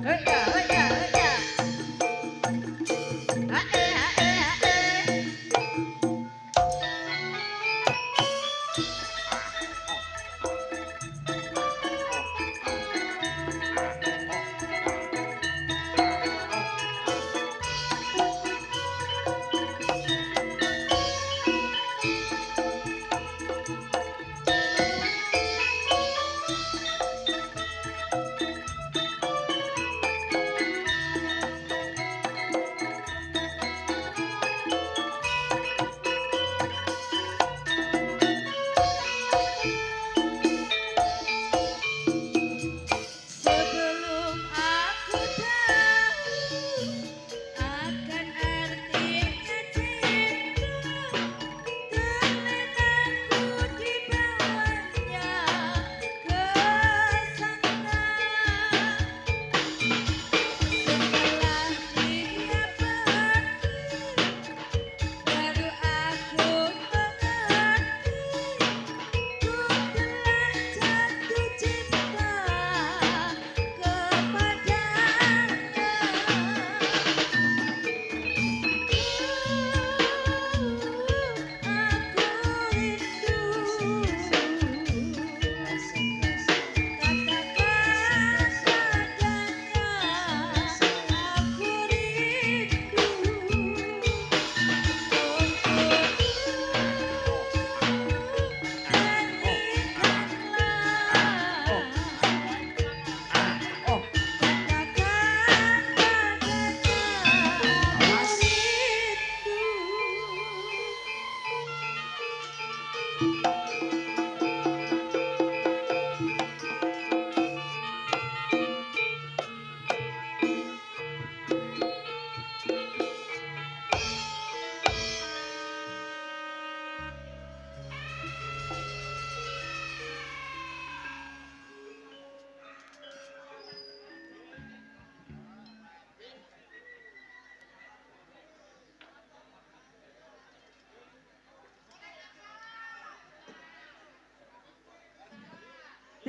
Hey,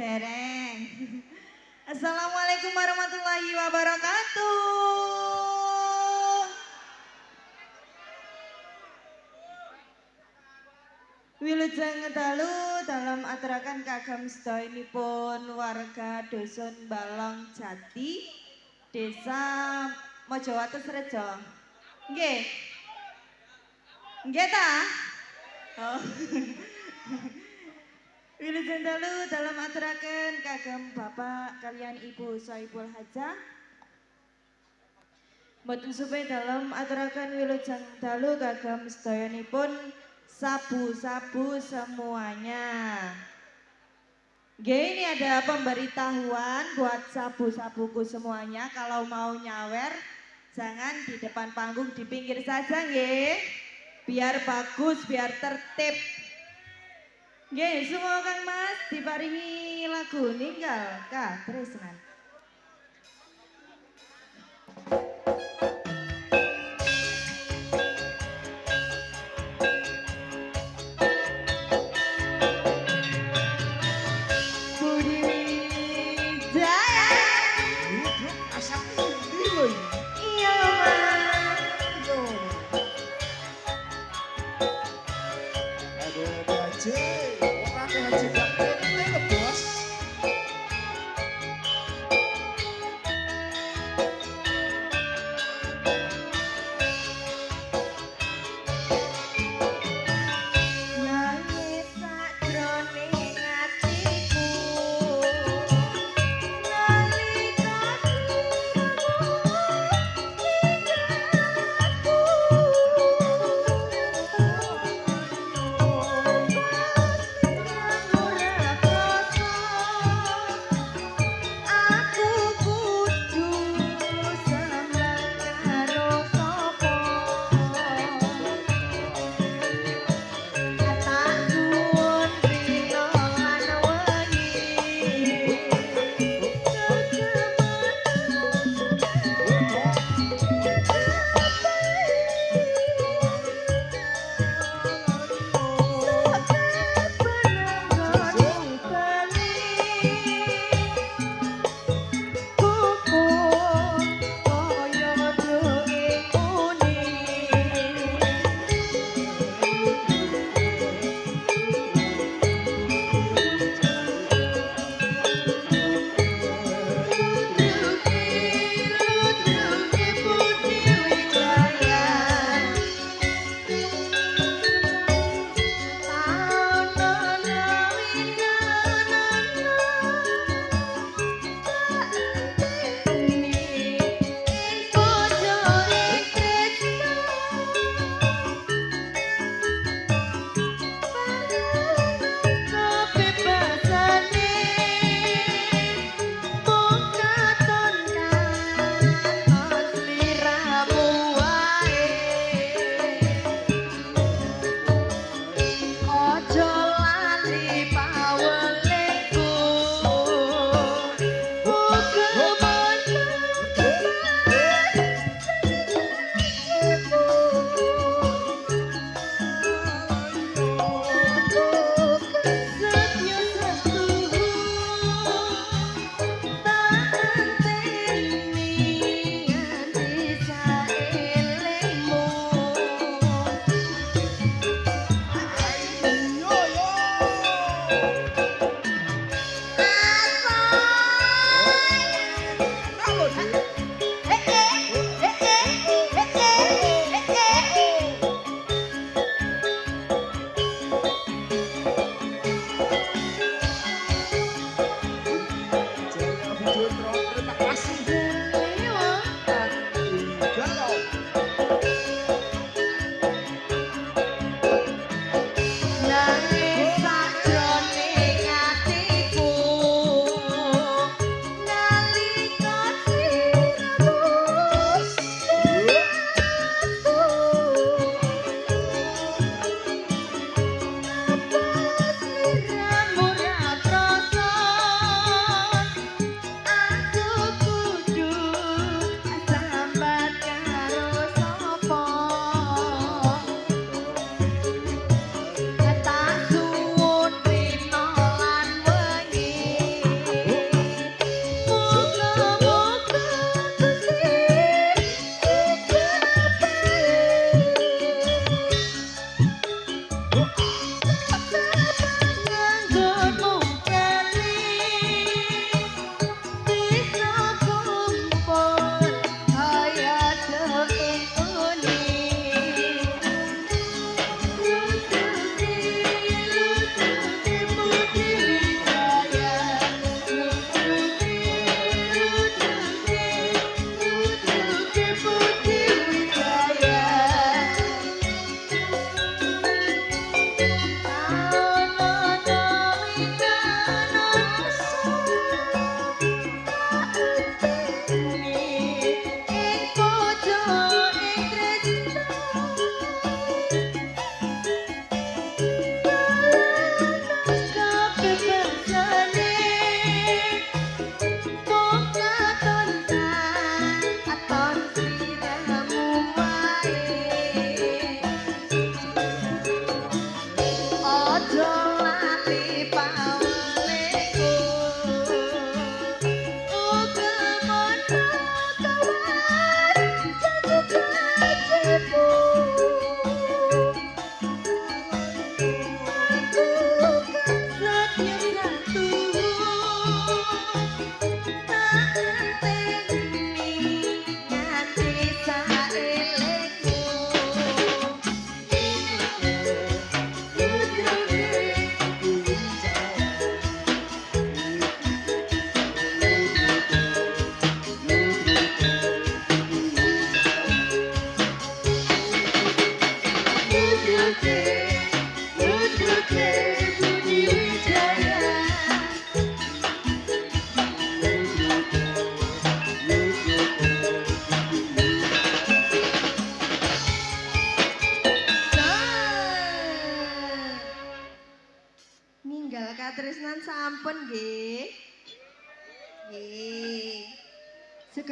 Dereng. Assalamualaikum warahmatullahi wabarakatuh. Wilujeng dalu dalam aturaken kagem sedayanipun warga Dusun Balong Jati, Desa Mojowates Rejo. Nggih. Nggih ta? Oh. Wilujeng dalu dalam aturaken kagem Bapak kalian Ibu Soibul Hajah. Mboten supe dalam aturaken wilujeng dalu kagem sedayanipun sabu-sabu semuanya. Oke, ini ada pemberitahuan buat sabu-sabuku semuanya. Kalau mau nyawer, jangan di depan panggung, di pinggir saja nggih. Biar bagus, biar tertib. Nggih, semua Kang Mas diparingi lagu ninggal katresnan.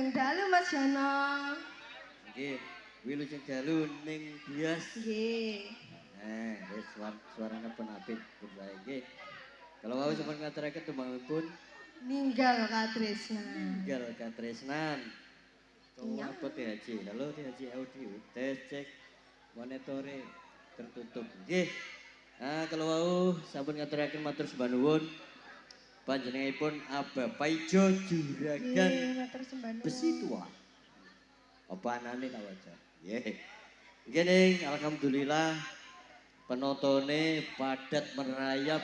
Wilujeng dalu Mas Jano. Nggih, wilujeng dalu ning bias. Nggih. Wis suarane pun apik pun wae nggih. Kalau wau sampun ngaturaken tumangipun Ninggal Katresna. ninggal katresnan. Iya. Apa THC? Halo THC audio. Tes cek monitore tertutup. Nggih. Kalau wau sampun ngaturaken matur sembah nuwun. Panjenenganipun Abah Paijo Juragan Matur sembah nuwun. Besi Tua. Apa anane tak waca? Nggih. Nggih ning alhamdulillah penotone padat merayap.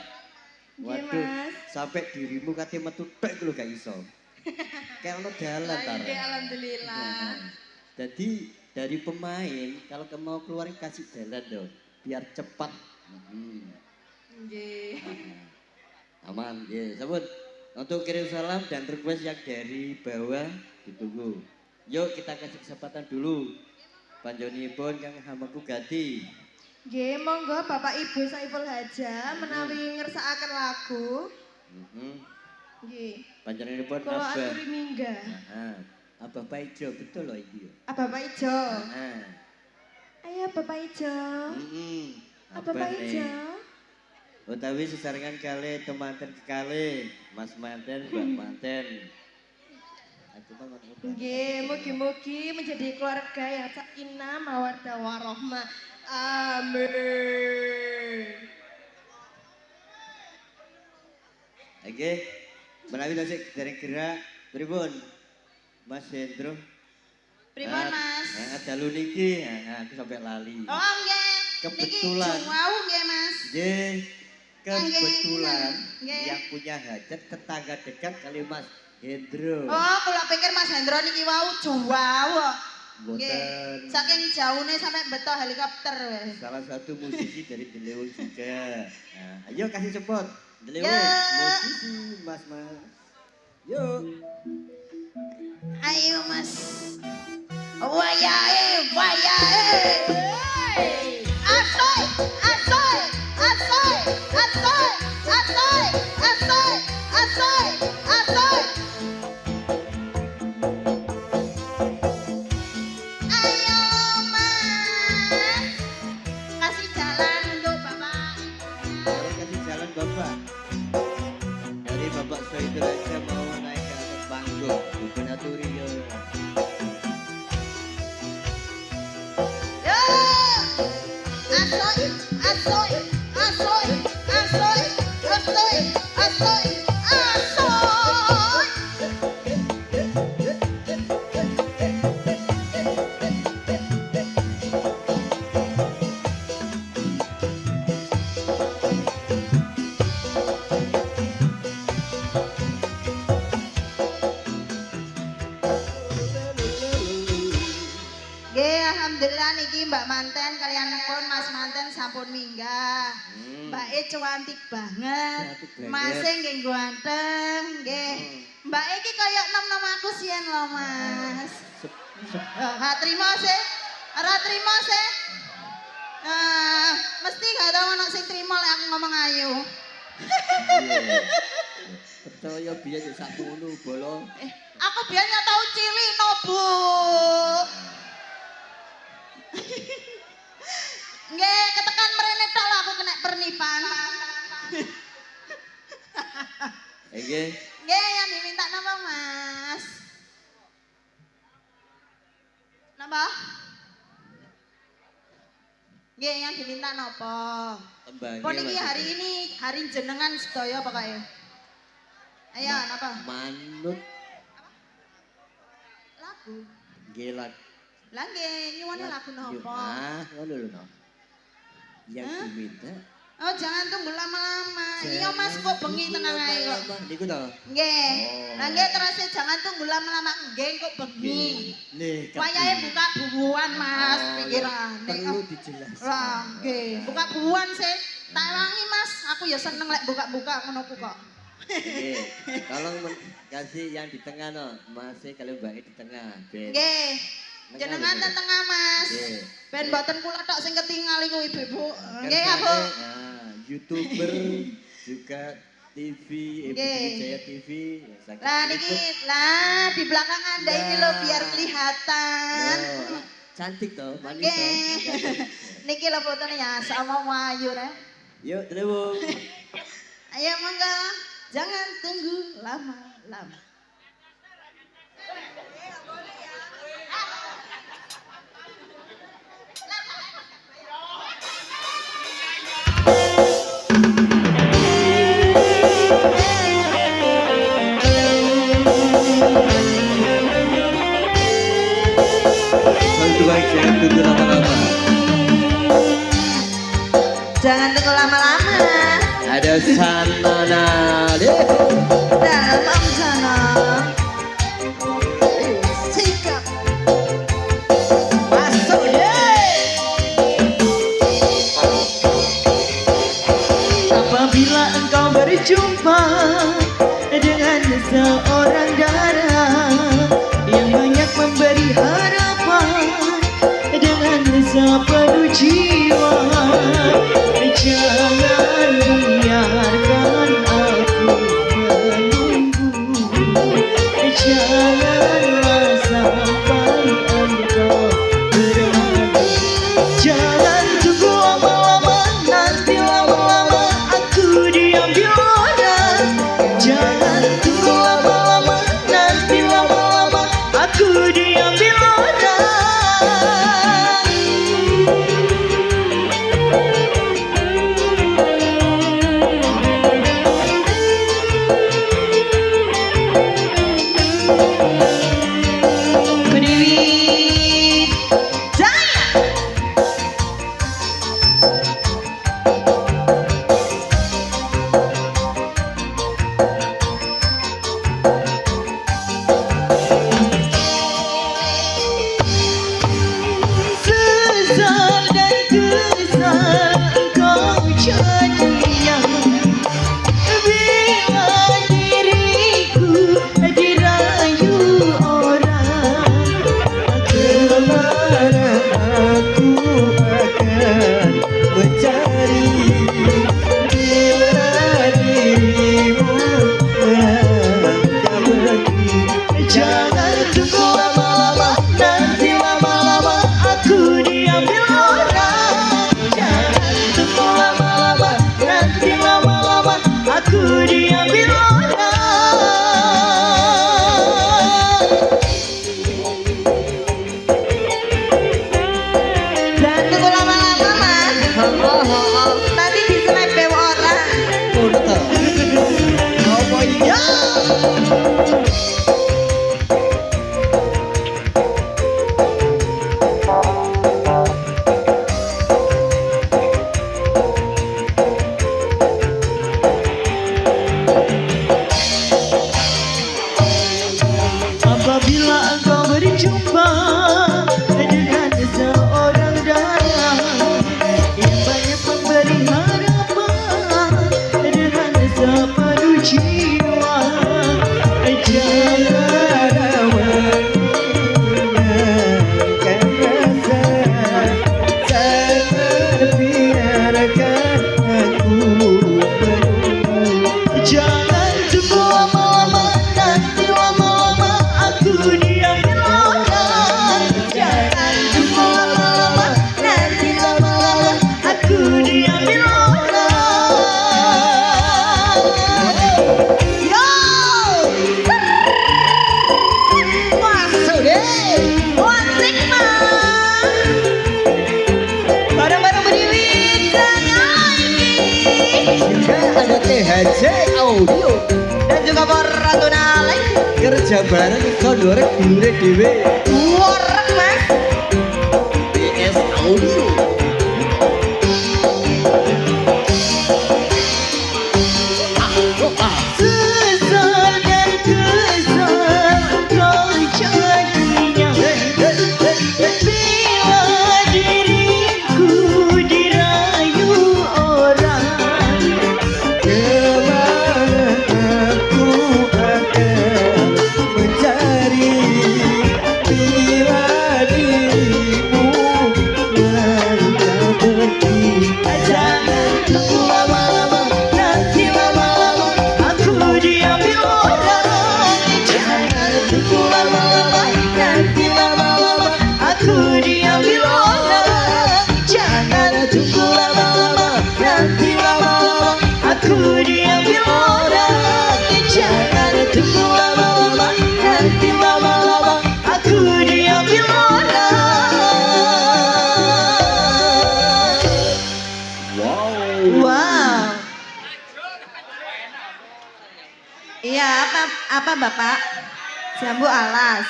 Waduh, Mas. sampai dirimu kate metu tek lho gak iso. Kayak ono dalan ta. Alhamdulillah. Jadi dari pemain kalau kamu mau keluar kasih jalan dong biar cepat. Nggih. Aman, ya. Sabun. Untuk kirim salam dan request yang dari bawah ditunggu. Yuk kita kasih kesempatan dulu. Panjenenganipun Kang Hamaku Gati. Nggih, monggo Bapak Ibu Saiful Haja menawi ngersakaken lagu. Nggih. Panjenenganipun Kula Abah. aturi minggah. Abah Paijo betul loh ini. Bapak Ijo. Ayo Bapak Ijo. Bapak Ijo. Utawi sesarengan kali temanten kali Mas Manten, Mbak Manten. Nggih, mugi-mugi menjadi keluarga yang sakinah mawaddah warahmah. Amin. Oke, menawi tasik dari gerak pripun? Mas Hendro. Pripun Mas? Dalu niki, aku sampai lali. Oh nggih. Kebetulan. Niki wau nggih Mas. Nggih. Kebetulan Nggih. yang punya hajat tetangga dekat kali Mas Hendro. Oh, kula pikir Mas Hendro niki wau jauh. Nggih. Boten. Saking jauhnya sampai beto helikopter wes. Salah satu musisi dari Delewung juga. Ayo kasih support. Delewung, Ya. musisi Mas. Yuk. Ayo Mas. Wayahe. Asoy. Ayo Mas. Kasih jalan untuk Bapak. Saya kasih jalan Bapak. Dari Bapak Soeidul aja mau naik ke atas panggung. Bukan aturi yo. Yo. Asoy. Nggih, alhamdulillah niki Mbak Manten kalian pun Mas Manten sampun minggah. Mbak E cantik banget. Cantik banget. Mas E nggih ganteng, nggih. Mbak E iki kaya nom-nom aku sian lho, Mas. Ha trimo sih. Ora trimo sih. Mesti gak tau ana sing trimo lek aku ngomong ayu. Percaya biyen yo sak ngono bolo. Aku biyen ya tau cilik no, Bu. Nggih, ketekan mrene tok lho aku kena pernipan. Nggih. Nggih, yang diminta napa, Mas? Napa? Nggih, yang diminta napa? Pon iki hari ini hari jenengan sedaya pokoke. Ayo, napa? Manut Lagu. nggih lagu. Lah nggih, nyuwun lagu napa? Ngono lho no. Yang diminta. Oh, jangan tunggu lama-lama. Iya, Mas, kok bengi tenang ae kok. Niku to. Nggih. Lah nggih terus jangan tunggu lama-lama. Nggih kok bengi. Nih, Wayahe buka bubuan, Mas, pikirane. perlu dijelaskan. Lah, nggih, buka bubuan sih. Tak wangi, Mas. Aku ya seneng lek buka-buka ngono ku kok. Oke, tolong kasih yang di tengah no, masih kalau Mbak di tengah. Ben. Nggih. Jenengan teng tengah, Mas. Nggih. Ben mboten kula tok sing ketingal iku Ibu-ibu. Nggih, Kersane, Bu. YouTuber juga TV, Ibu Oke. Jaya TV. Ya, sakit Lah liput. niki lah di belakang Anda ini loh biar kelihatan. Loh, cantik toh, manis Oke. toh. Niki lo fotonya sama Wayu ya. Yuk, terus. Ayo monggo, jangan tunggu lama-lama. Satu baik jangan tunggu lama-lama. Jangan tunggu lama-lama. Ada Sanana deh. Dalam sana. Sikap. Masuk deh. Apabila engkau berjumpa dengan seorang darah yang banyak memberi harapan dengan sepenuh jiwa, jangan biarkan aku menunggu, janganlah sampai engkau berhenti. Jangan tunggu lama-lama, nanti lama-lama aku diambil orang. Jangan tunggu lama-lama, nanti lama-lama aku diambil orang. Kudiwi Jaya. Sesal dan kesal engkau jadinya bila diriku dirayu orang. Kemana aku akan mencari bila dirimu melangkah pergi. Jangan tunggu lama-lama, nanti lama-lama aku diambil orang. Jangan tunggu lama-lama, nanti lama-lama aku diambil orang. Jangan tunggu lama-lama mas. Nanti diselebem orang. Udah toh. Oh iya. Apabila engkau berjumpa dengan seorang darah yang banyak memberi harapan dengan sepenuh jiwa, jangan Menggunakan rasa tak biarkan aku menunggu. jangan tunggu lama-lama, nanti lama-lama aku diambil orang. Jangan tunggu lama-lama, nanti lama-lama aku diambil orang. Yo! Masuk deh. Wasik mas. Bareng-bareng berdiri Jaya ini. Juga ada THJ Audio. Dan juga Ratu Nalek. Kerja bareng iso dorek dure dhewe. Warek mas. PS Audio. Sesal dan kesal engkau jadinya bila diriku dirayu orang. Kemana aku akan mencari bila Apa Bapak? Jambu alas.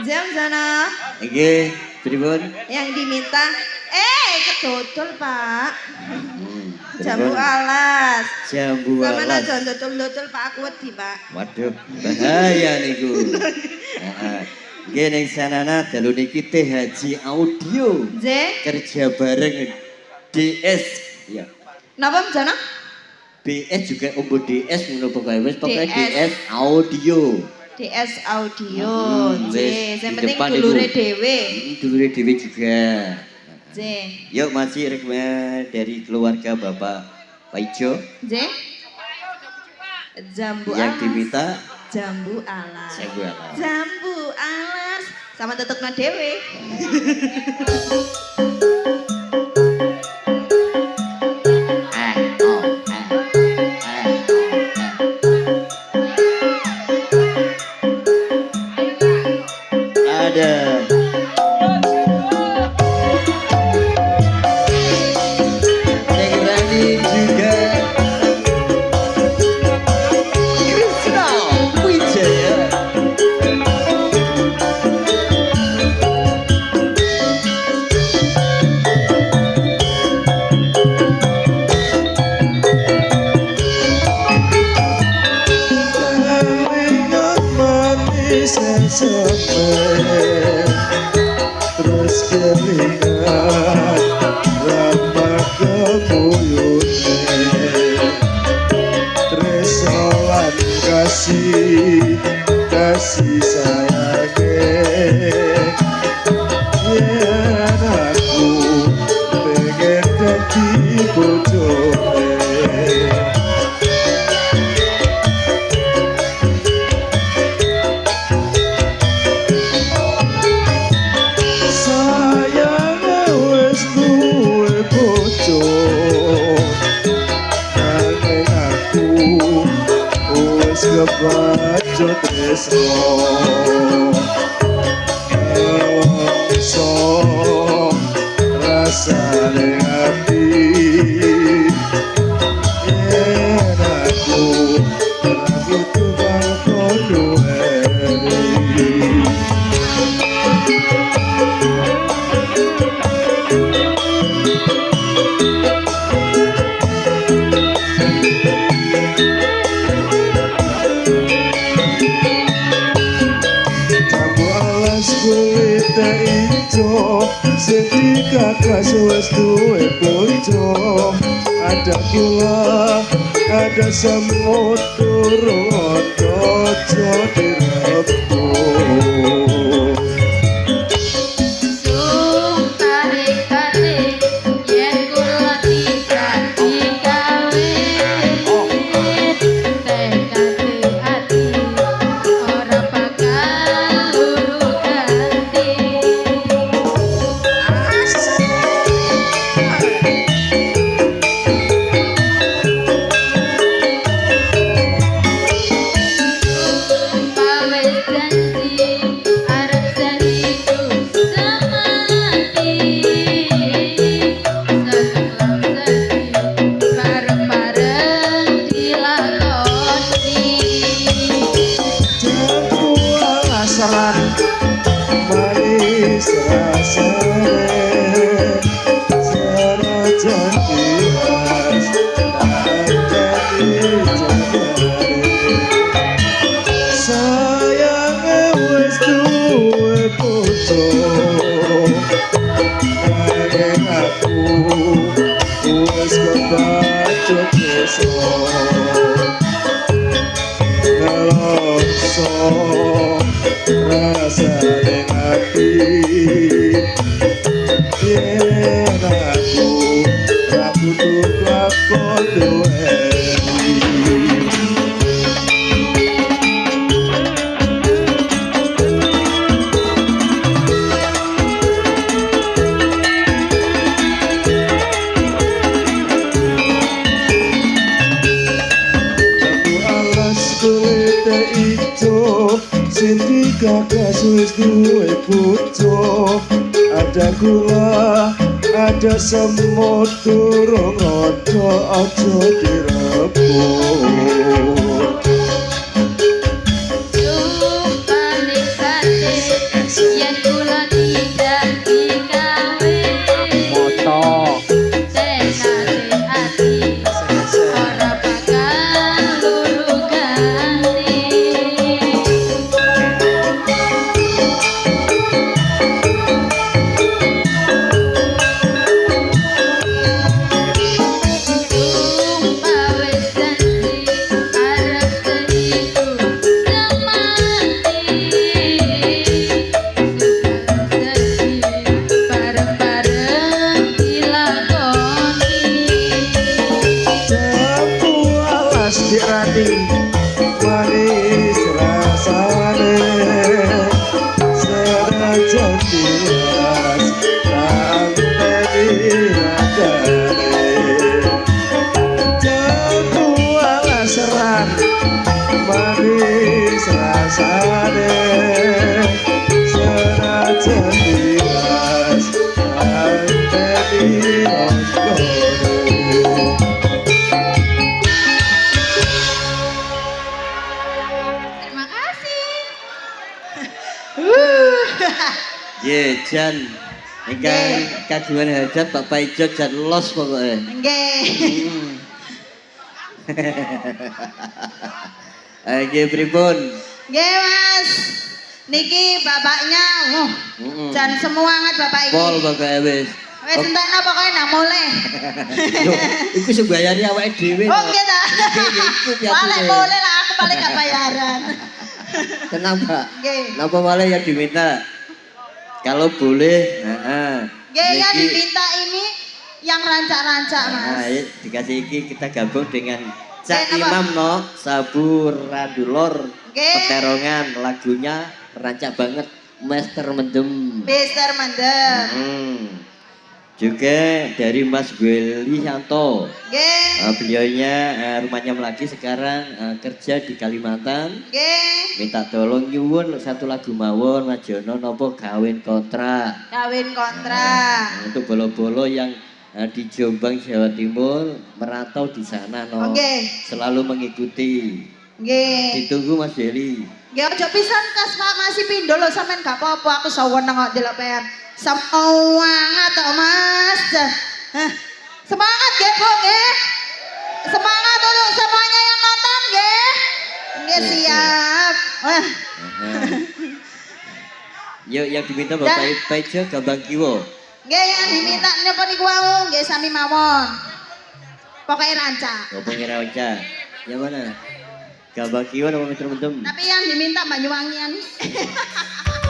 Jam sana. Nggih, pripun? Yang diminta, kedodol Pak. Jambu Pripun? alas. Jambu Sama alas. aja dodol-dodol Pak aku wedi Pak. Waduh, bahaya niku. Heeh. Nggih ning sanana dalu niki teh Haji Audio. J. Kerja bareng DS. Ya. Napa jana? BS juga umbu DS ngono pokoke wis pokoke DS. DS Audio. DS Audio. Hmm, J. wis, Yang di penting depan dulure iku. dhewe. Dulure dhewe juga. J. Yuk masih dari keluarga Bapak Pak Ijo J. Jambu yang alas. diminta Jambu alas. Jambu alas. Jambu alas. Sama tetepna dhewe. Ada. Yang Rani juga. Krisna Wijaya. Terus kelingan ramah kemuyutnya Tresolan kasih sayangnya Yen aku pengen dadi bojone sayang wis duwe bojo nanging aku wis kebacut tresno nelongso rasane ati yen aku butuh kono Jambu alas kulit ijo Sedih kakak wis duwe bojo Ada gula, ada semut durung ono direbut Jambu alasan manis rasane senajan ikhlas nanti jagane sayang wis duwe bojo nanging aku wis kebacut tresno nelongso rasane ati yen aku ra butuh lakon duweni Jambu alas kulit ijo Sindi kakak wis duwe bojo Ada gula, ada semut durung ojo ojo direbut. Sumpah nikmati yen kula tidak digawe senate ati ora bakal luru ganti. Sumpah wis janji arep seniku remati bareng-bareng dilakoni. Sapu alas dirani manis rasane senajan tilas anteni radane. Sapu alas seran manis rasane senajan tilas anteni radane. Terima kasih. Ye Jan, ingkang kagungan hajat Bapak Ijo jan los pokoknya. Nggih. Nggih pripun? Nggih, Mas. Niki bapaknya, jan semangat bapak iki. Pol Bapak wis. Wis entekno pokoke nak mulai. Lho, iku sing bayari awake dhewe. Oh, nggih ta. Iku piye Paling atuke? mulai lah aku paling gak bayaran. Tenang, Pak. Nggih. Napa malah yang diminta? Kalau boleh, Nggih, yang niki- diminta ini yang rancak-rancak, Mas. Nah, dikasih iki kita gabung dengan Cak Nggih, napa? Imam no Sabu Radulor Nggih. Peterongan lagunya rancak banget Master Mendem. Mister Mendem. Juga dari Mas Willy Yanto. Nggih. Beliaunya rumahnya Melati sekarang kerja di Kalimantan. Nggih. Minta tolong nyuwun satu lagu mawon Mas Jono nopo kawin kontrak. Kawin kontrak. Untuk bolo-bolo yang di Jombang Jawa Timur merantau di sana no. Oke. Selalu mengikuti. Nggih. Ditunggu Mas Willy. Nggih aja pisan kas Pak masih pindho lho sampean gak apa-apa aku saweneng kok delok PR. Semangat to Mas. Hah. Semangat nggih Bu nggih. Semangat untuk semuanya yang nonton nggih. Nggih siap. Wah. Yuk yang diminta Bapak Ijo Gambang Kiwo. Nggih yang diminta napa niku wau nggih sami mawon. Pokoke rancak. Bapak Ngirawanca. Yang mana? Gambang Kiwo nama Mr. Mendem. Tapi yang diminta Banyuwangian.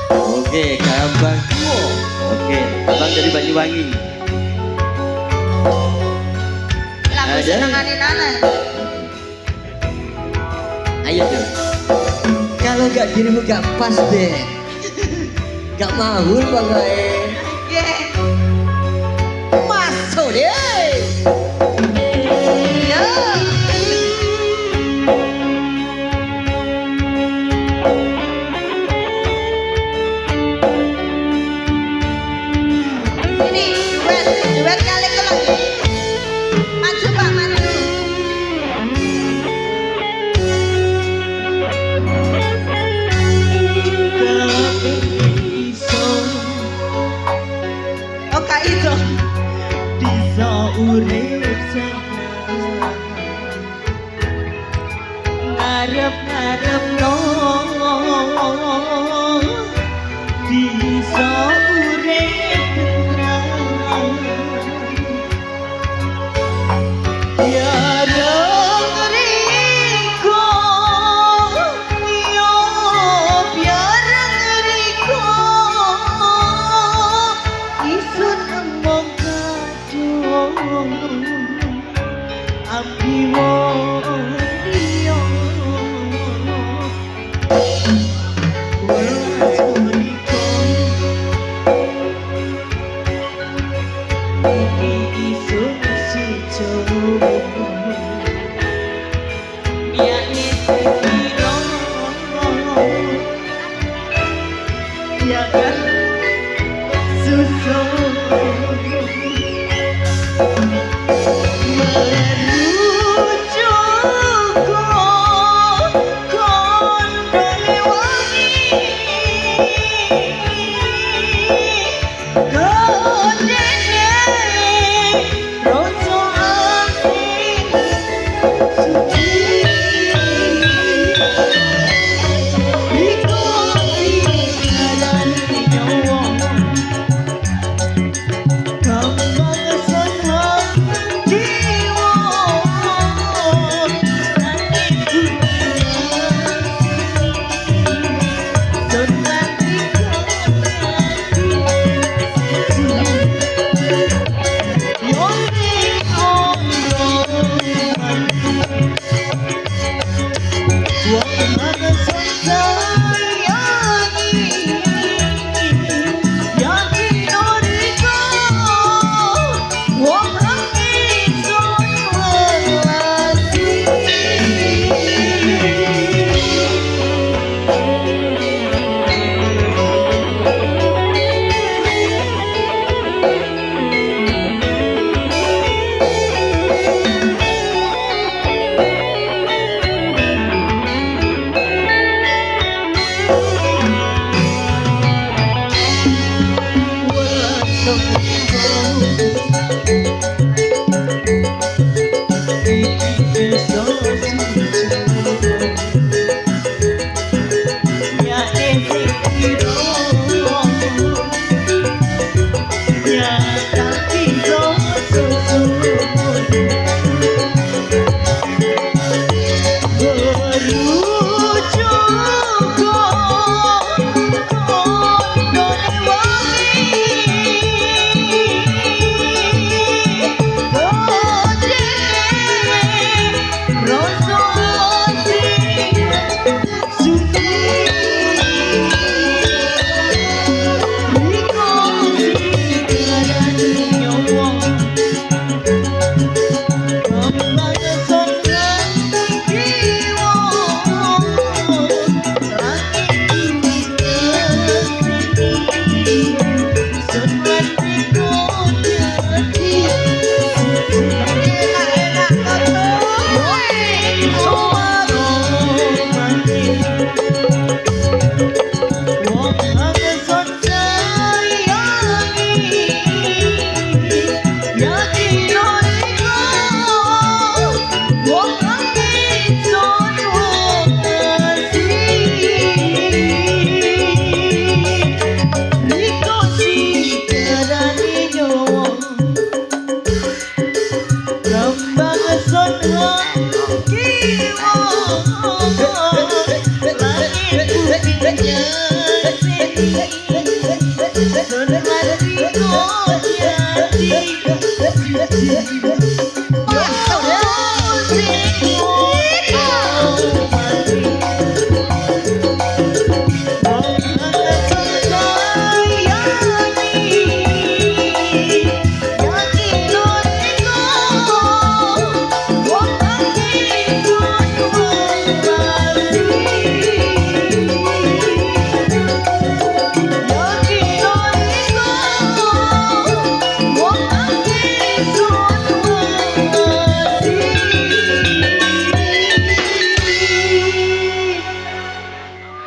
Oke, Gambang Kiwo. Oke, Abang dari Banyuwangi. Lagu Ada. senengane Nana. Ayo dong. Kalau gak dirimu gak pas deh. Gak mahul pokoknya. Nggih. Masuk deh. Yo. Ini duet kali lagi. Maju Pak, maju.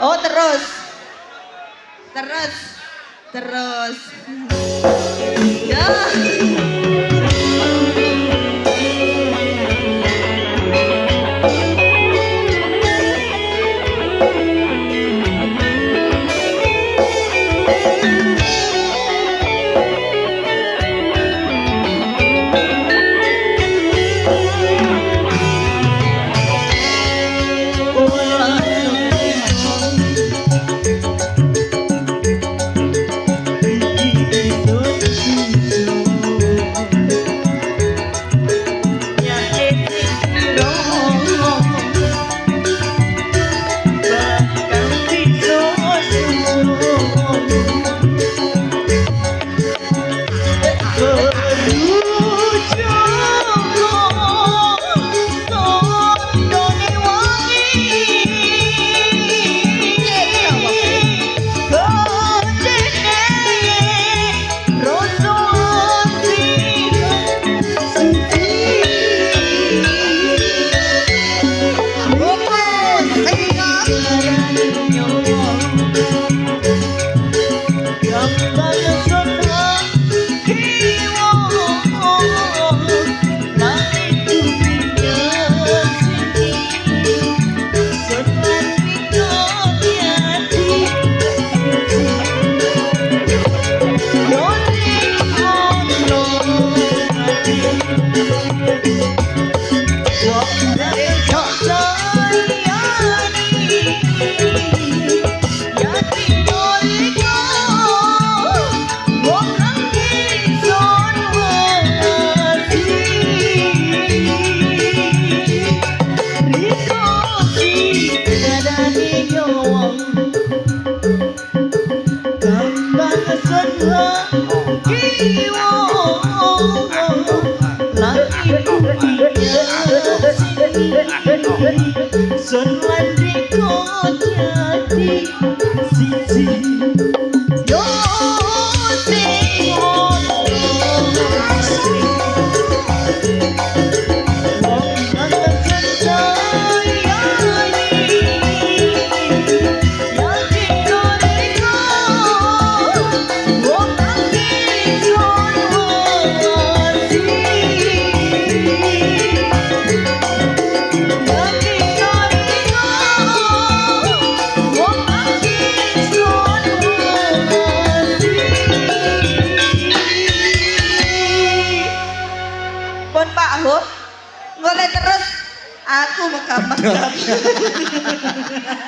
Oh terus, terus, terus. Ya.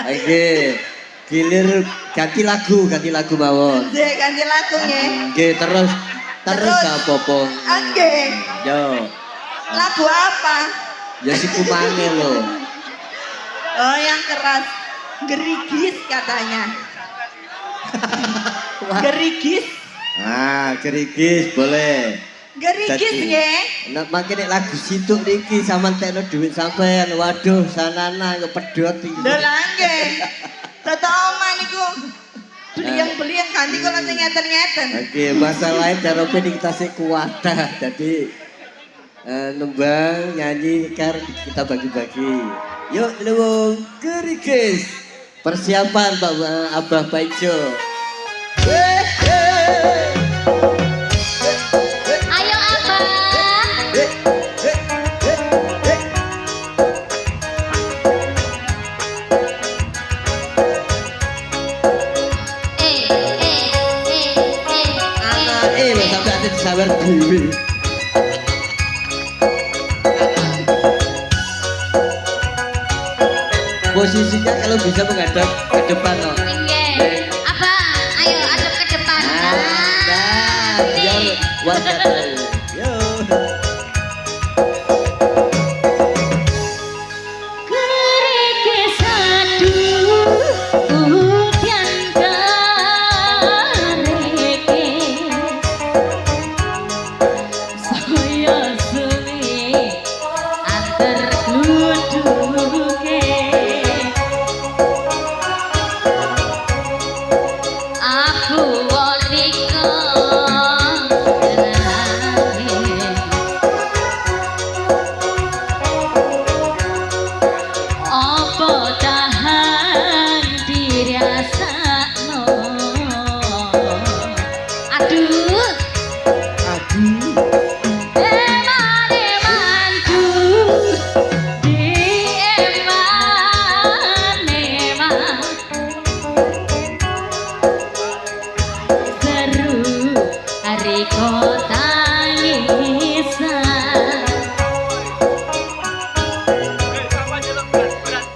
Oke. Gilir ganti lagu mawon. Nggih, ganti lagu nggih. Oke, terus Terus. gak apa-apa. Nggih. Yo, Lagu apa? ya si kumange lo. Oh, yang keras. Gerigis katanya. Gerigis. Ah, gerigis boleh. Gerigis Dadi. nggih. Nek mangke nek lagu situk niki sampean tekno dhuwit sampean. Waduh, sanana kepedhot iki. Lho lah nggih. Tata omah niku. Beliang ganti kula sing ngeten-ngeten. Oke, masalahnya darope ning tasik kuwatah. Jadi nembang, nyanyi, kar kita bagi-bagi. Yuk, lewung gerigis. Persiapan Pak Abah Paijo. Ayo Abah. Lho sampai ada disawer dhewe. Posisinya kalau bisa menghadap ke depan loh. Nggih. Abah, ayo adep ke depan. Nah, biar warga tahu. Yo. Gerigis aduh, hujan gerigis. Saya suwi antar duduke. Aku wariko nangis. Apa tahan dirasakno. Aduh, eman-emanku di eman-eman. Seru hari kota tangisan.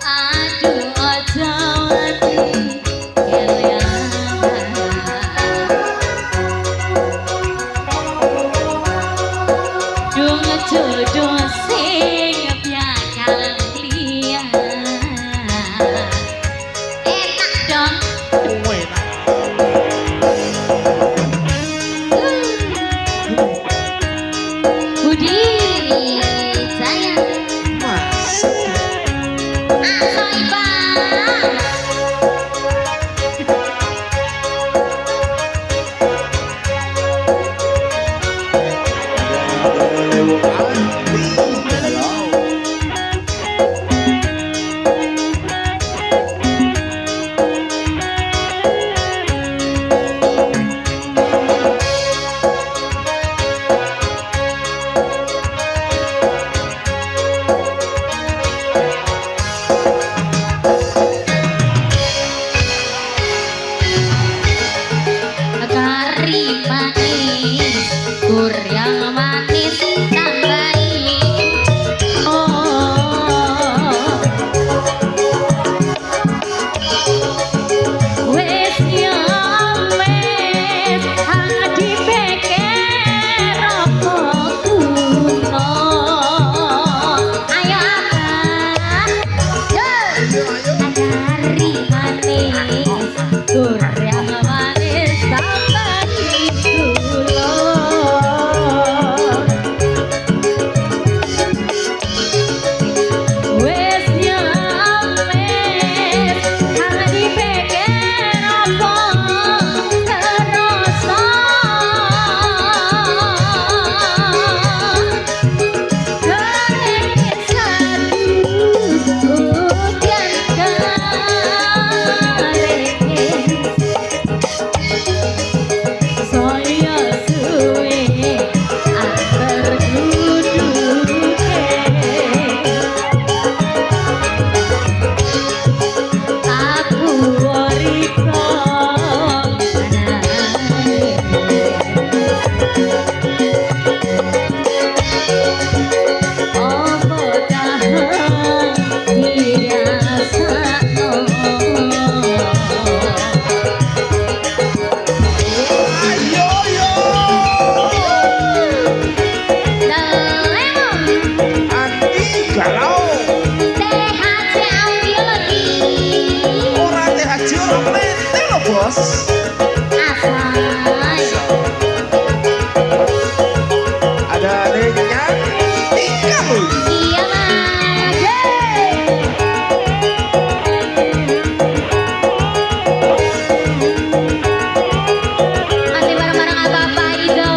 Aduh ojo mati keliatan. Dung jodoh sing bakal liyan. Enak dong. Budi sayang. Asoy bang. Kari manis, kurang manis tambahi. Wes ya wes, hati peker apa kuno. Ayo Abah. Kari manis, kurang manis tambahi gula. Wes ya wes, hati peker apa terasa. Gerigis aduh, hujan gerigis. Mete lo bos. Asai. Ada adiknya Tika lu. Iya mas. Masih bareng-bareng apa-apa itu.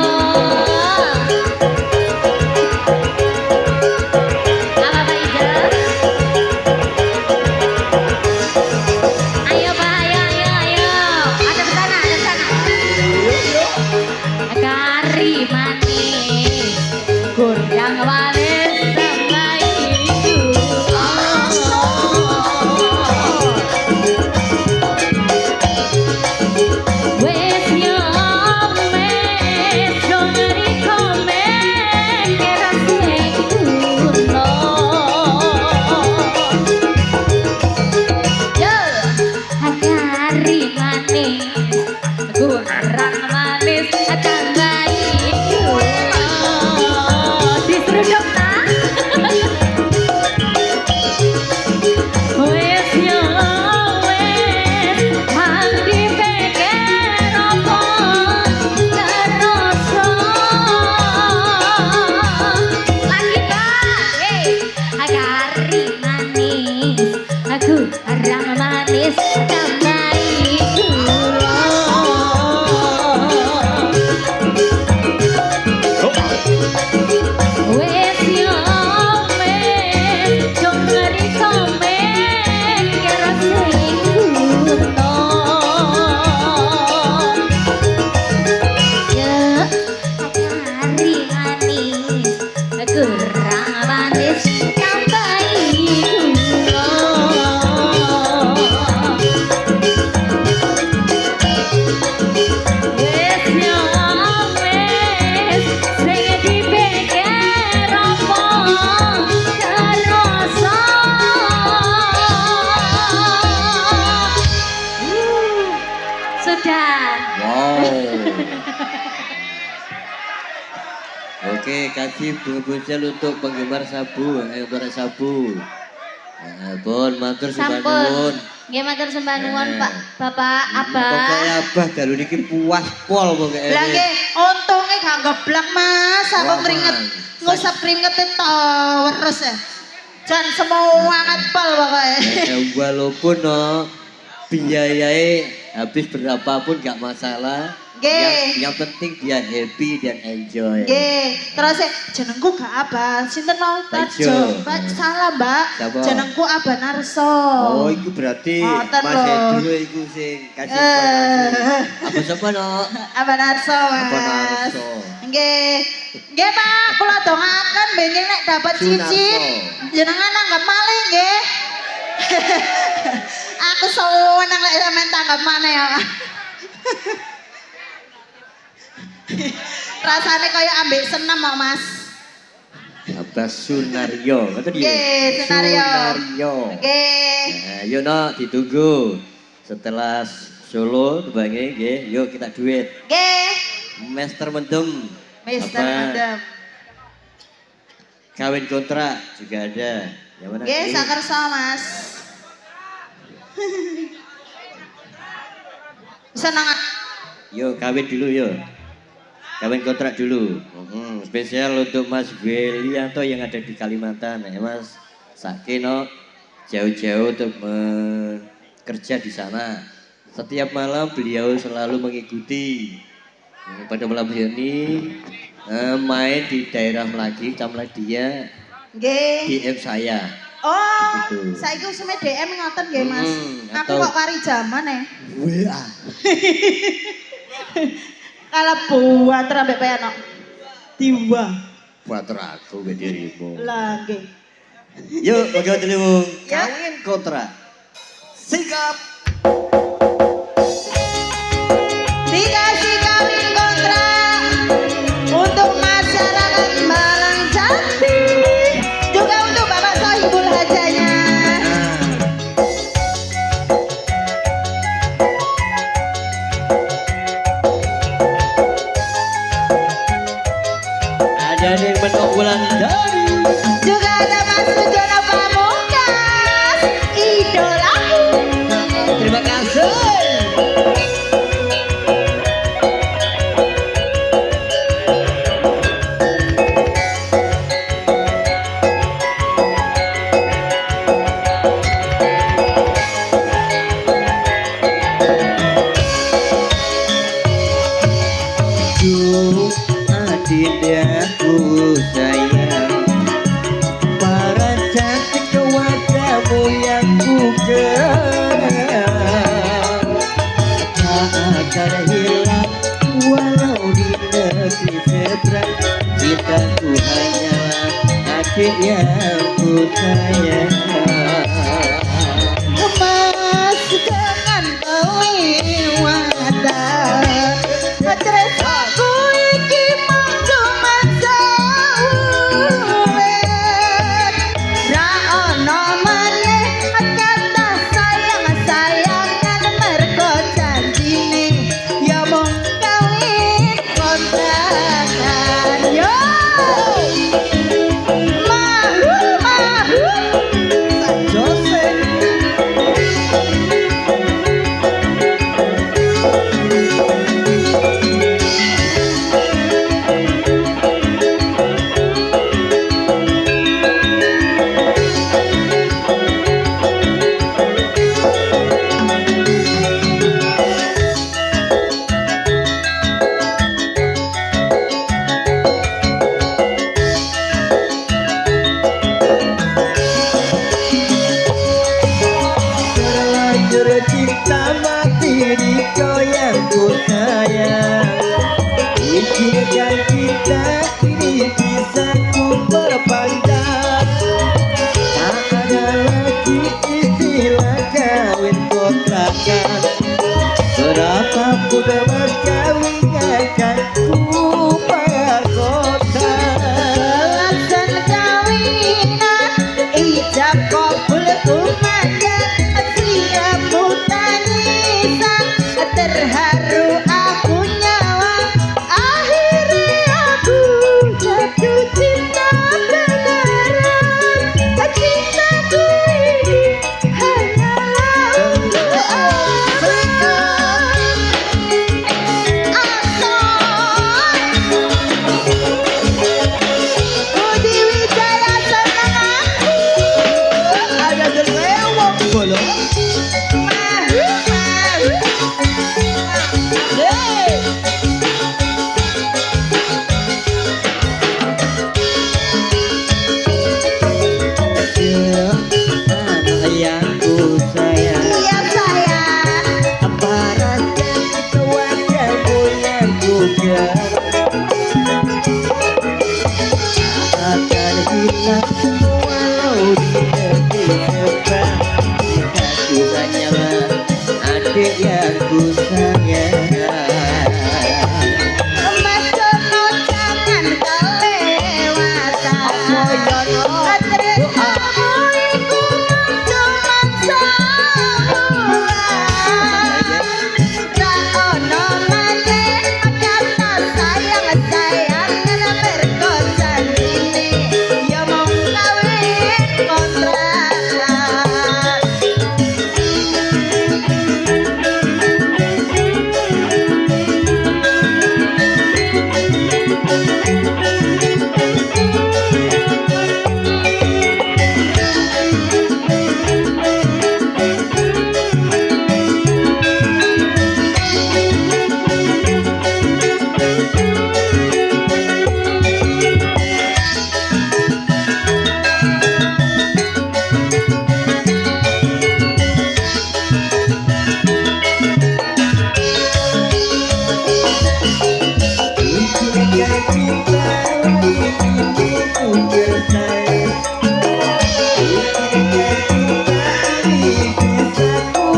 Apa-apa itu. Ayo Pak, ayo. Ada di sana, ada di sana. Kari manis, kurang manis sama itu. Wes nyomes, dongeri komen, kerase kuno. Yo, kari manis, kurang manis sama itu. Diseruduk tak? Wes nyowes, hang dipikir apa kerasa. Lagi Pak, kari manis, aku kurang manis sama itu. Wes nyomes, dongeri komen, kerase kuno. Ya, kari manis, kurang manis, sampai kuno. Wes nyomes, sing dipikir apa kerasa. Sudah. Wow. Oke, kasih bunga buncel untuk penggemar sabu, penggemar sabu. Pun matur sembah Sampun. nuwun. Nggih matur sembah nuwun Pak, Bapak Pokoke Abah. abah dalu niki puas pol pokoke. Lah nggih, untunge gak geblek Mas, aku Wah, keringet Man. ngusap keringet itu terus ya. Jan semangat pol pokoknya. Walaupun no biayai habis berapapun gak masalah. Nggih. Yang penting dia happy dan enjoy. Nggih, terus jenengku gak Abah, sinten mau Taijo. Tajo. Mbak salah Mbak. Siapa? Jenengku Abah Narso. Oh, itu berarti Ngoten Mas lho. Edo iku sing kasih informasi. Apa sapa no? Abah Narso Mas. Abah Narso. Nggih. Nggih Pak, kula dongaken benjing nek dapat Sunarso. cicit. Jenengan anggap maling nggih. Aku seneng lek sampean tanggap maneh ya. Rasane kaya ambek senam kok Mas. Abah Sunario, betul dia? Nggih, Sunario. Sunario. Nggih. Nah, yuk no, ditunggu. Setelah Solo, Bangi, nggih, yuk kita duet. Nggih. Master Mendem. Mister Apa? Mendem. Kawin kontrak juga ada. Yang mana? Nggih, Ini? sakersa Mas. Seneng. Yuk kawin dulu yuk. Kawin kontrak dulu. Spesial untuk Mas Belianto yang ada di Kalimantan. Ya Mas Sakino jauh-jauh untuk bekerja di sana. Setiap malam beliau selalu mengikuti. Pada malam ini main di daerah Melagi, Camladia, Nggih. DM saya. Oh, Gitu. saiki useme DM ngoten nggih Mas. Aku atau- kok kari jaman ya. WA. Kalau buat rambek penok. Diwa. Buat aku ke dirimu. Lah nggih. Yuk, bagaimana dulu? Ya. Kawin kontrak. Sikap. Dikasih kawin kontrak untuk masyarakat Malang cantik, juga untuk Bapak Sohibul Hajanya. Ada yang menok bulan dari. Juga ada Mas Sujono Pamungkas, idolaku. akan hilang walau di negeri seberang. Cintaku hanyalah adik yang ku sayang. Mas dengan kelewatan tresnaku iki mung cuma saulen. Ra ono maneh kata sayang-sayangan mergo janjine ya mung kawin kontrakan. Yo mahu Jose terlanjur cinta mati di kau yang ku sayang. Izinkan kita ini bisa ku perpanjang. Tak ada lagi istilah kawin kontrakan. Berapapun mas kawin akan ku bayar kontak. Laksan kawinan ijab kabul kumajan siapmu tangisan terharu aku nyawa akhirnya aku jatuh cinta beneran. Cintaku ini hanyalah untuk Budi Wijaya senang aku. Ada gelewong bolong. Mahu. Hey. Anak yang ku sayang. Iya sayang. Apa rasa wajahmu yang ku akan hilang walau di negeri seberang. Cintaku hanyalah adik yang ku sayang. Mas Jono jangan kelewatan. Tresnaku iku cuman saulan. Ra ono maneh kata sayang-sayangan mergo janjine ya mung kawin kontrakan. Izinkan kita ini ku bersayang. Izinkan kita ini bisa ku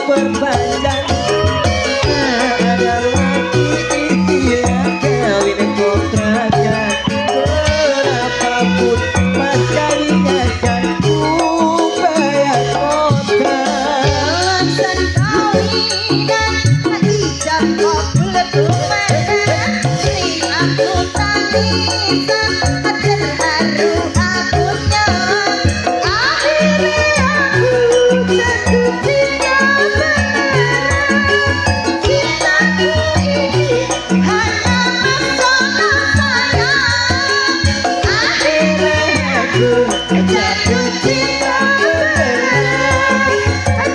perpanjang. Tak ada lagi istilah kawin kontrakan. Berapapun mas kawin akan ku bayar kontak. Laksan kawinan ijab kabul kumajan aku tangisan terharu aku nyawa akhirnya aku jatuh cinta beneran. Cintaku ini hanya masalah sayang akhirnya aku jatuh cinta beneran.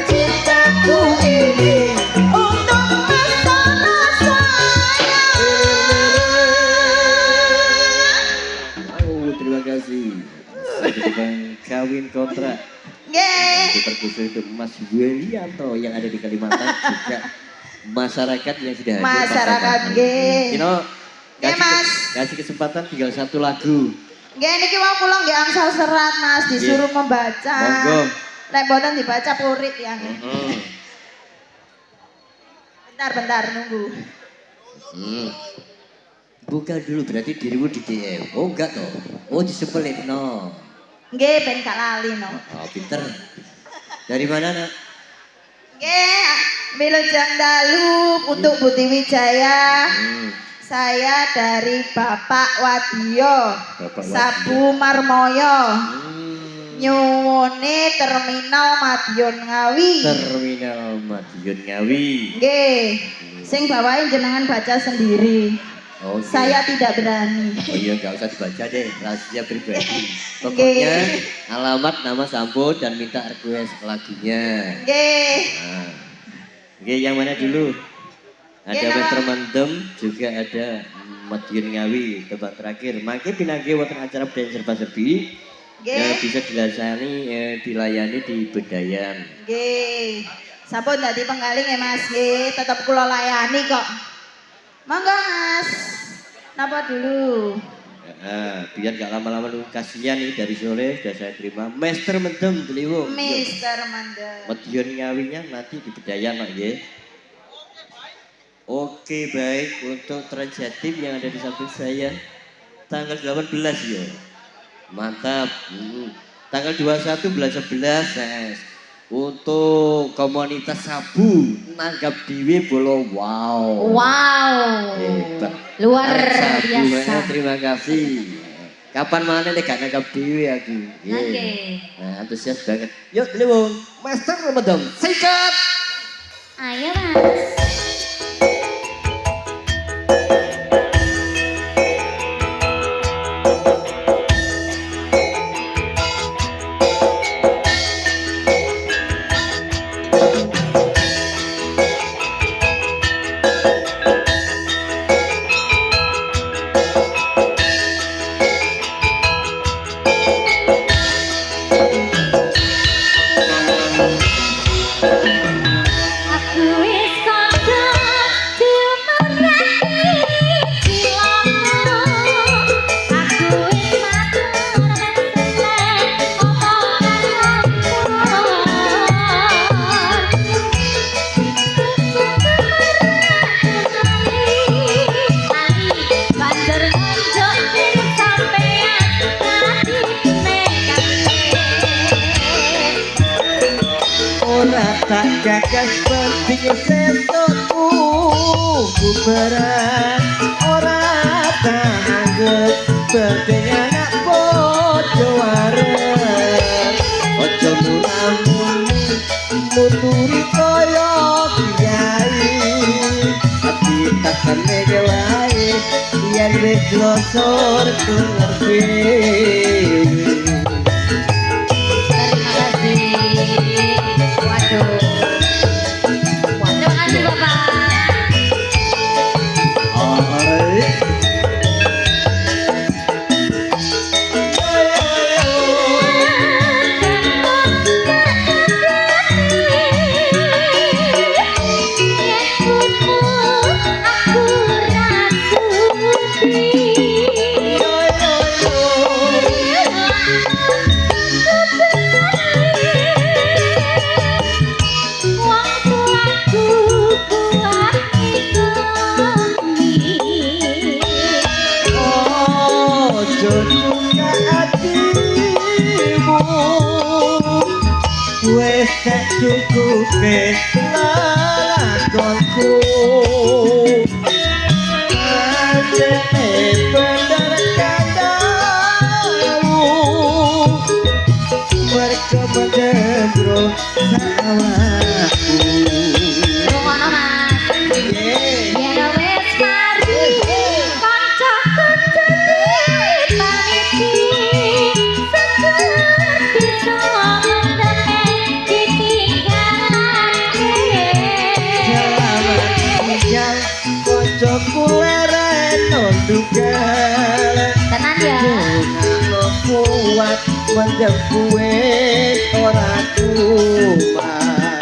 Cintaku ini untuk masalah sayang. Oh, terima kasih. Bang kawin kontrak. Yeay. Diperkhusus untuk Mas Welianto yang ada di Kalimantan juga masyarakat yang sudah hadir. Masyarakat nggih. Kino Nggih, Mas. kasih kesempatan tinggal satu lagu. Nggih niki wau kula nggih angsal serat Mas disuruh membaca. Monggo. Lek mboten dibaca purik ya. Heeh. Bentar nunggu. Buka dulu berarti dirimu di DM. Oh enggak toh. Oh disepelin no. Nggih ben gak lali no. Oh pinter. Dari mana nak? Nggih, Wilujeng Dalu untuk Buti Wijaya. Saya dari Bapak Wadio. Bapak Sabu Marmoyo. Nyuwune Terminal Madiun Ngawi. Terminal Madiun Ngawi. Nggih. Sing bawain jenengan baca sendiri. Oke. Saya tidak berani. Oh iya nggak usah dibaca deh, rahasia pribadi. Pokoknya alamat, nama sampul dan minta request lagunya. Nggih. Nah. Oke, yang mana dulu? Ada Nggih, nama. Wester Mendem, juga ada Madiun Ngawi, tempat terakhir. Makin pinangge wonten acara budaya serba-serbi. Nggih. Bisa dilayani di Bedayan. Nggih. Sampun dadi penggaling ya Mas. Nggih, tetep kula layani kok. Monggo Mas. Napa dulu? Biar gak lama-lama lu kasihan nih dari sore sudah saya terima. Master Mendem Deliwo. Mister Mandel. Madiun Ngawinya nanti di Bedayan Pak ya. Oke baik, untuk Transjatim yang ada di samping saya tanggal 18 ya. Mantap. Tanggal 21 bulan 11 untuk komunitas Sabu nanggap Dewi Bolo. Wow. Wow. Hebat. Luar Sabu, biasa. terima kasih. Kapan mana nih gak nanggap Dewi aku. Oke. Nah, antusias banget. Yuk, Lewung. Master Ramadan. Sikat. Ayo Mas. Aku wis kandha dimerani jiwaku. Aku wis matur mesene omongan banjur nunjuk diri sampeyan ngadine Ora tak gagas penting sesotku berat. Ora tak anggap penting anak bojo wareng. Ojo mulamun muturi koyo kiai. Hati takkan wae yen wis losor ngerti. Terima kasih. Waduh. Terima kasih Bapak. Wes tak cukup lelakonku. Ada bener kadamu mereka berdebro awakku. Rungono Mas. Yen wis mari kancaku dadi paniti seperti samendeme ditinggalake. Selamat tinggal kocokku leren nondugal. Tenan ya. Kalau kuat menjempuin orang kuat.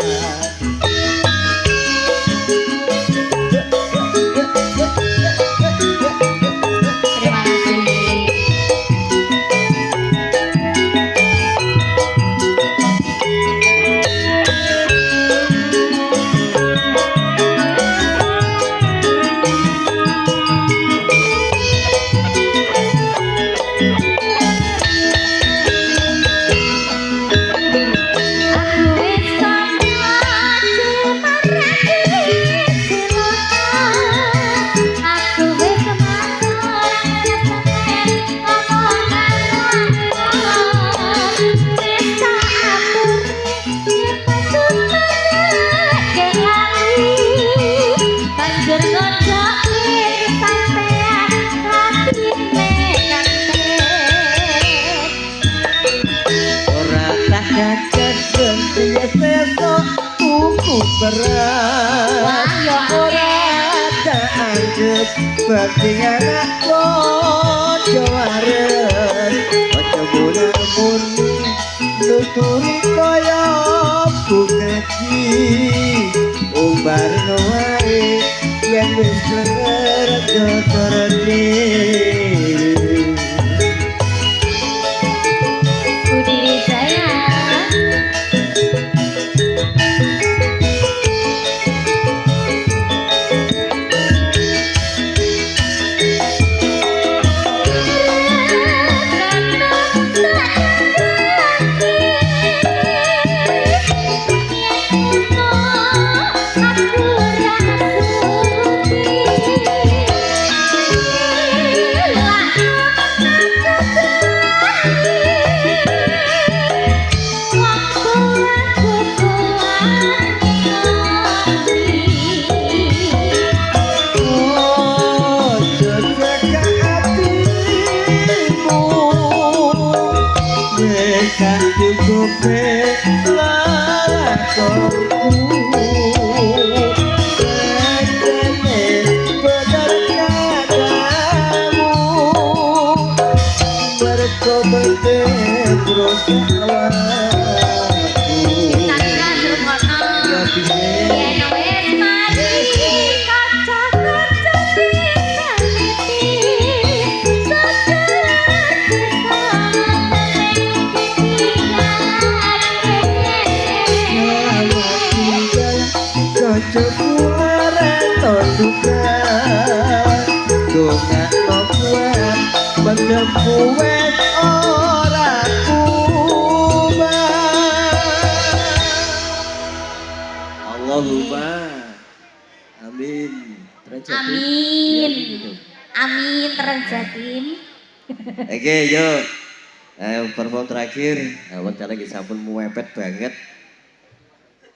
berat Wah, yo ora tak anggap bagi anak bojo waras ojo murni nuturi kaya buketi umbar wae yang wis kerja Budi Wijaya. Wes ora Allahumma amin. Amin. Amin terjadi. Oke, yuk. Perform terakhir. Wonten lagi sampun mepet banget.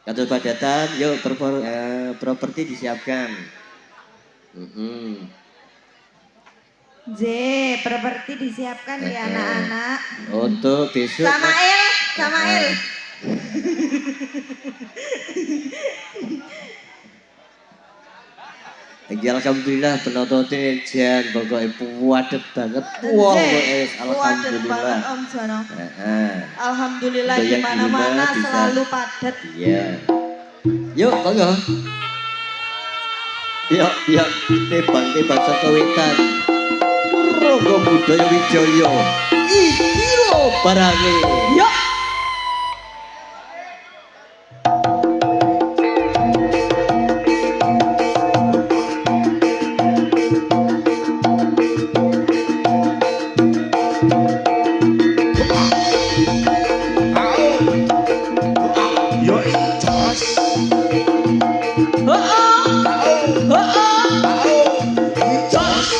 Kados padatan, yuk properti disiapkan. J, properti disiapkan ya anak-anak. Untuk besok. Samael. Alhamdulillah penontonnya jan pokoknya puadet banget. Wah, alhamdulillah. Om Jono. Heeh. Alhamdulillah Untuk di yang di mana-mana rumah bisa. selalu padat. Iya. Yuk, monggo. Yuk, tebang saka wetan. Rogo budaya Wijaya. Iki lho barange. Yuk. Yo jos. Jos.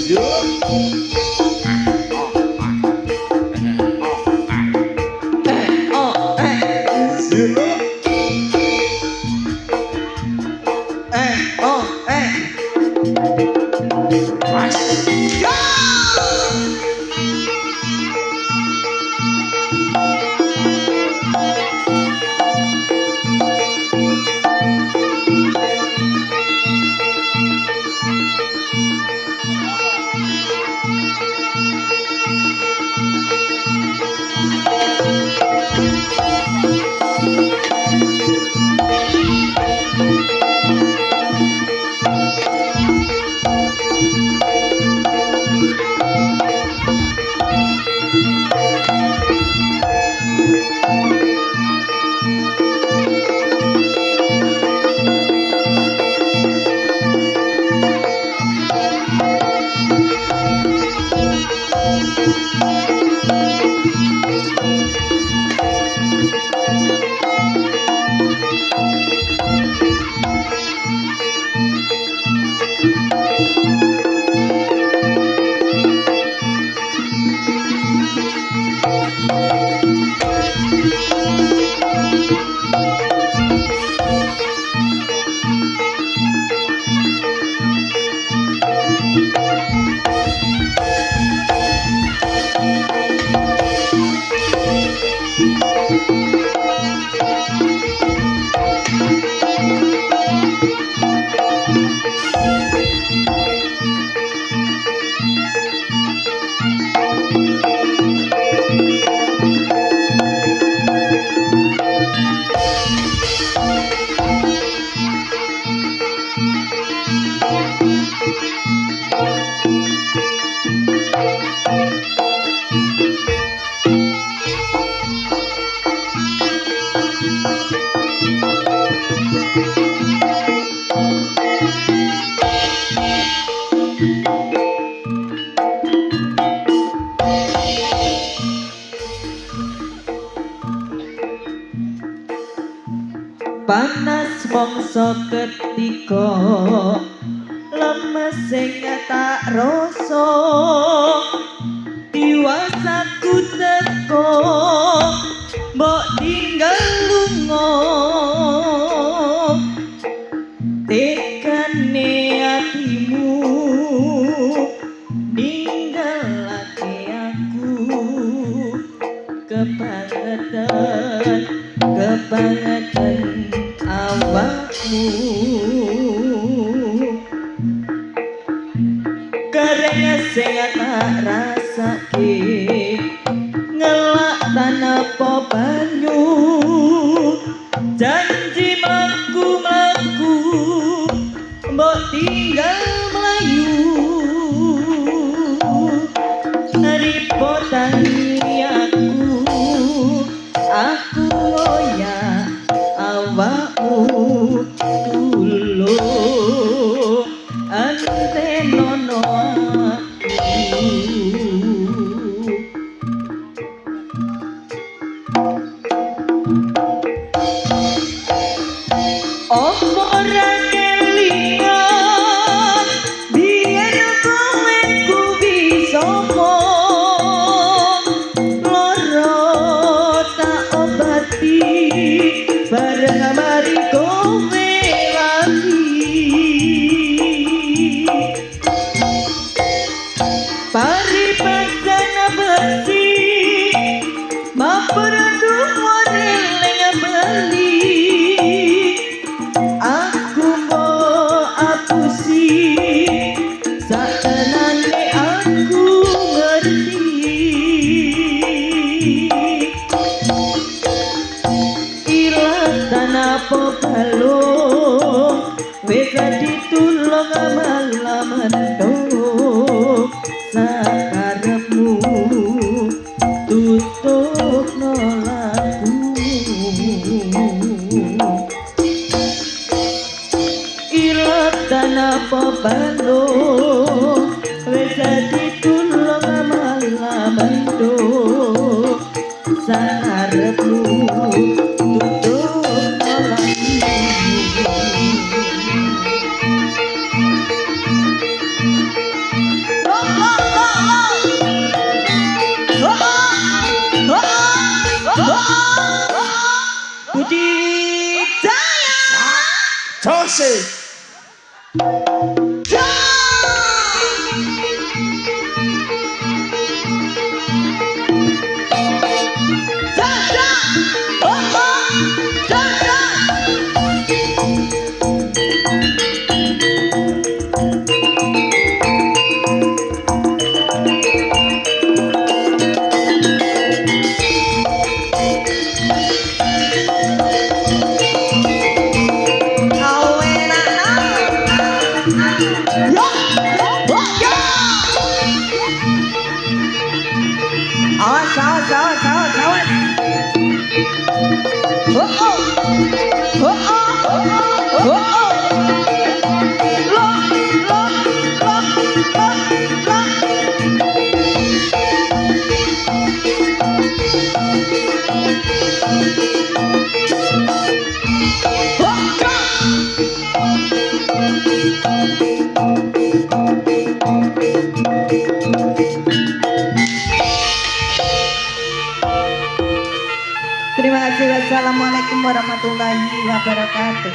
Yo. Panas mongso ketika lemes sing tak rasa diwasaku teko mbok tinggal lunga tekane atimu ninggalake aku kebangetan awakmu kareng sing tak rasake ngelak tanpa banyu janji mlaku mbok tinggal melayu ripotan aku ngoyak awakmu tulung ante nono aku ora kelingan biyen kowe ku bisa bareng mari kowe lali paribasan besi maperdu moreleng beli aku mau apusi satenane aku ngerti tanapa balung wis ditulung malam entuk sakarepmu tutup nolaku ilat tanapa balung wis ditulung malam entuk sakarepmu Budi Jaya Tosi. Terima kasih. Wassalamualaikum warahmatullahi wabarakatuh.